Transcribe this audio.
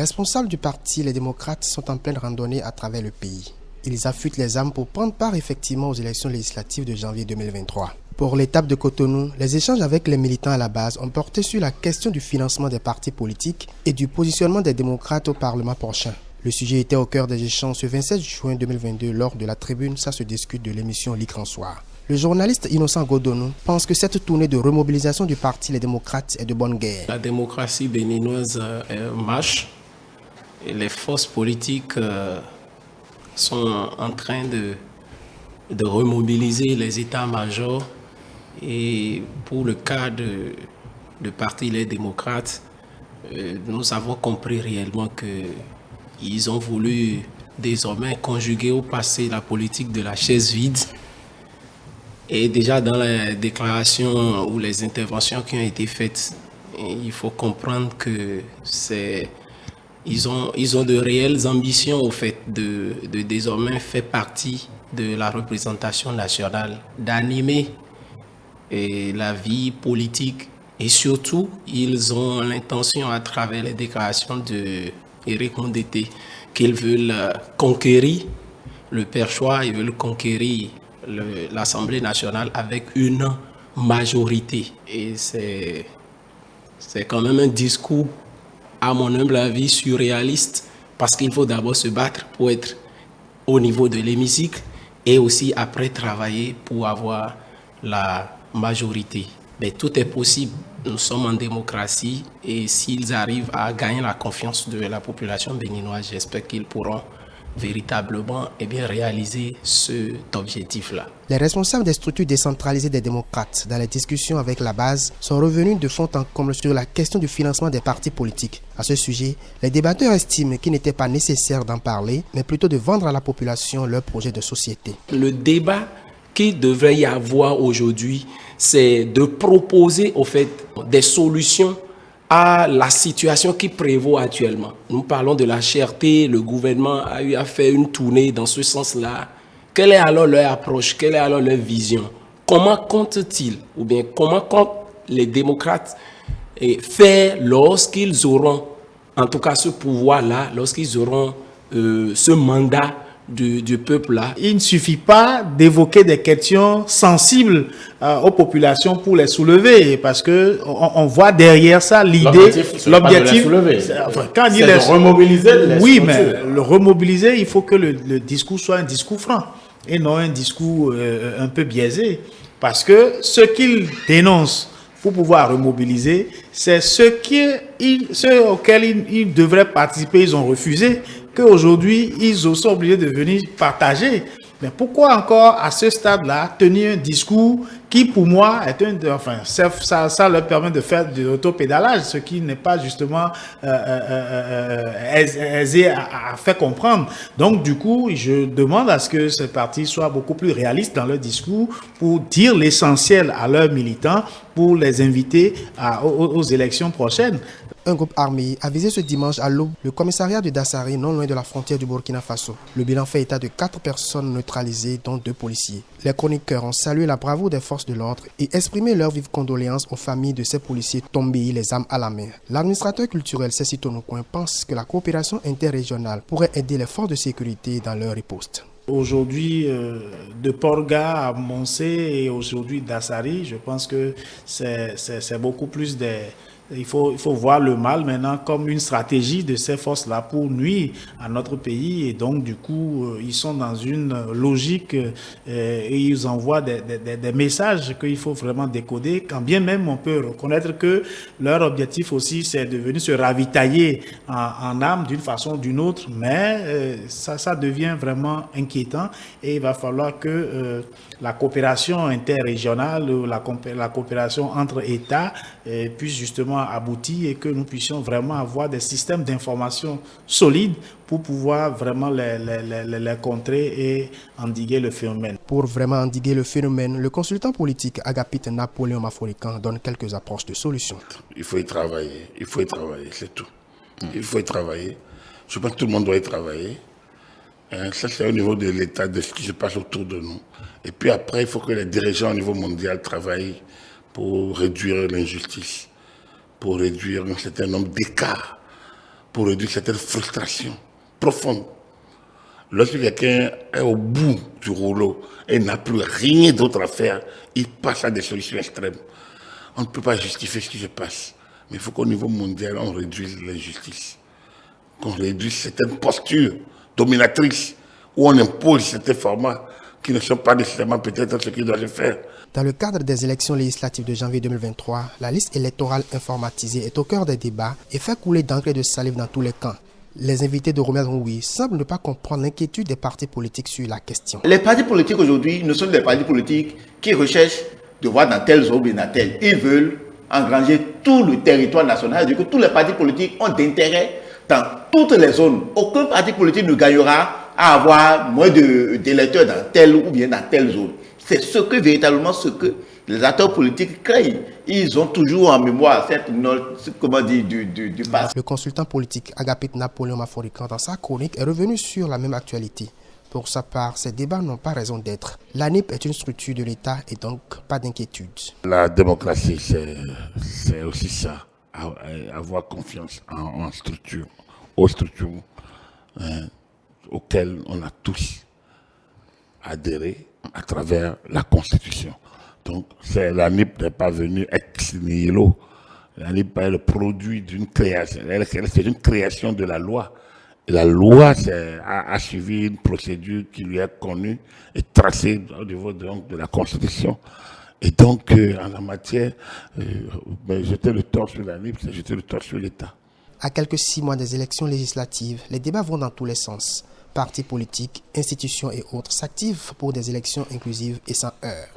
responsables du parti Les Démocrates sont en pleine randonnée à travers le pays. Ils affûtent les armes pour prendre part effectivement aux élections législatives de janvier 2023. Pour l'étape de Cotonou, les échanges avec les militants à la base ont porté sur la question du financement des partis politiques et du positionnement des démocrates au Parlement prochain. Le sujet était au cœur des échanges ce 27 juin 2022 lors de la tribune Ça se discute de l'émission L'Écran Soir. Le journaliste Innocent Godonou pense que cette tournée de remobilisation du parti Les Démocrates est de bonne guerre. La démocratie béninoise marche et les forces politiques sont en train de remobiliser les états-majors. Et pour le cas de parti Les Démocrates, nous avons compris réellement qu'ils ont voulu désormais conjuguer au passé la politique de la chaise vide. Et déjà dans les déclarations ou les interventions qui ont été faites, il faut comprendre que ils ont de réelles ambitions au fait de désormais faire partie de la représentation nationale, d'animer la vie politique et surtout ils ont l'intention à travers les déclarations de Éric Mondete qu'ils veulent conquérir le perchoir, ils veulent conquérir l'Assemblée nationale avec une majorité. Et c'est quand même un discours, à mon humble avis, surréaliste, parce qu'il faut d'abord se battre pour être au niveau de l'hémicycle et aussi après travailler pour avoir la majorité. Mais tout est possible. Nous sommes en démocratie et s'ils arrivent à gagner la confiance de la population béninoise, j'espère qu'ils pourront véritablement réaliser cet objectif-là. Les responsables des structures décentralisées des démocrates, dans les discussions avec la base, sont revenus de fond en comble sur la question du financement des partis politiques. À ce sujet, les débatteurs estiment qu'il n'était pas nécessaire d'en parler, mais plutôt de vendre à la population leur projet de société. Le débat qu'il devrait y avoir aujourd'hui, c'est de proposer au fait des solutions à la situation qui prévaut actuellement. Nous parlons de la cherté, le gouvernement a eu à faire une tournée dans ce sens-là. Quelle est alors leur approche, quelle est alors leur vision? Comment comptent-ils, ou bien comment comptent les démocrates faire lorsqu'ils auront, en tout cas ce pouvoir-là, lorsqu'ils auront ce mandat du peuple-là? Il ne suffit pas d'évoquer des questions sensibles aux populations pour les soulever, parce que on voit derrière ça l'idée, l'objectif, quand c'est de remobiliser les oui, mais le remobiliser, il faut que le discours soit un discours franc et non un discours un peu biaisé, parce que ce qu'ils dénoncent pour pouvoir remobiliser, c'est ceux auxquels ils devraient participer, ils ont refusé, qu'aujourd'hui, ils sont obligés de venir partager. Mais pourquoi encore, à ce stade-là, tenir un discours qui, pour moi, ça leur permet de faire de l'autopédalage, ce qui n'est pas justement aisé à faire comprendre. Donc, du coup, je demande à ce que ces partis soient beaucoup plus réalistes dans leur discours pour dire l'essentiel à leurs militants, pour les inviter aux élections prochaines. Un groupe armé a visé ce dimanche à l'aube le commissariat de Dassari, non loin de la frontière du Burkina Faso. Le bilan fait état de 4 personnes neutralisées, dont 2 policiers. Les chroniqueurs ont salué la bravoure des forces de l'ordre et exprimé leurs vives condoléances aux familles de ces policiers tombés les armes à la main. L'administrateur culturel Cécile Tonocoin pense que la coopération interrégionale pourrait aider les forces de sécurité dans leur riposte. Aujourd'hui, de Porga à Moncé et aujourd'hui Dassari, je pense que c'est beaucoup plus des... Il faut voir le mal maintenant comme une stratégie de ces forces-là pour nuire à notre pays. Et donc, du coup, ils sont dans une logique et ils envoient des messages qu'il faut vraiment décoder. Quand bien même, on peut reconnaître que leur objectif aussi, c'est de venir se ravitailler en armes d'une façon ou d'une autre. Mais ça devient vraiment inquiétant et il va falloir que la coopération interrégionale, la coopération entre États puisse justement aboutir et que nous puissions vraiment avoir des systèmes d'information solides pour pouvoir vraiment les contrer et endiguer le phénomène. Pour vraiment endiguer le phénomène, le consultant politique Agapite Napoléon Maforican donne quelques approches de solutions. Il faut y travailler, c'est tout. Il faut y travailler. Je pense que tout le monde doit y travailler. Ça, c'est au niveau de l'État, de ce qui se passe autour de nous. Et puis après, il faut que les dirigeants au niveau mondial travaillent pour réduire l'injustice, pour réduire un certain nombre d'écarts pour réduire certaines frustrations profondes. Lorsque quelqu'un est au bout du rouleau et n'a plus rien d'autre à faire, il passe à des solutions extrêmes. On ne peut pas justifier ce qui se passe. Mais il faut qu'au niveau mondial, on réduise l'injustice. Qu'on réduise certaines postures dominatrices où on impose certains formats qui ne sont pas nécessairement peut-être ce qui doit se faire. Dans le cadre des élections législatives de janvier 2023, la liste électorale informatisée est au cœur des débats et fait couler d'encre et de salive dans tous les camps. Les invités de Romuald Nroui semblent ne pas comprendre l'inquiétude des partis politiques sur la question. Les partis politiques aujourd'hui ne sont des partis politiques qui recherchent de voir dans telle zone ou dans telle. Ils veulent engranger tout le territoire national. Du coup, tous les partis politiques ont d'intérêt dans toutes les zones. Aucun parti politique ne gagnera à avoir moins d'électeurs dans telle ou bien dans telle zone. C'est véritablement ce que les acteurs politiques craignent. Ils ont toujours en mémoire cette note, comment dire, du passé. Le consultant politique Agapit Napoléon Maforican, dans sa chronique, est revenu sur la même actualité. Pour sa part, ces débats n'ont pas raison d'être. L'ANIP est une structure de l'État et donc pas d'inquiétude. La démocratie, c'est aussi ça, avoir confiance en structure, aux structures auxquelles on a tous adhéré à travers la Constitution. Donc, l'ANIP n'est pas venue ex nihilo. L'ANIP est le produit d'une création. C'est une création de la loi. Et la loi a suivi une procédure qui lui est connue et tracée au niveau de la Constitution. Et donc, en la matière, jeter le tort sur l'ANIP, c'est jeter le tort sur l'État. À quelques 6 mois des élections législatives, les débats vont dans tous les sens. Partis politiques, institutions et autres s'activent pour des élections inclusives et sans heurts.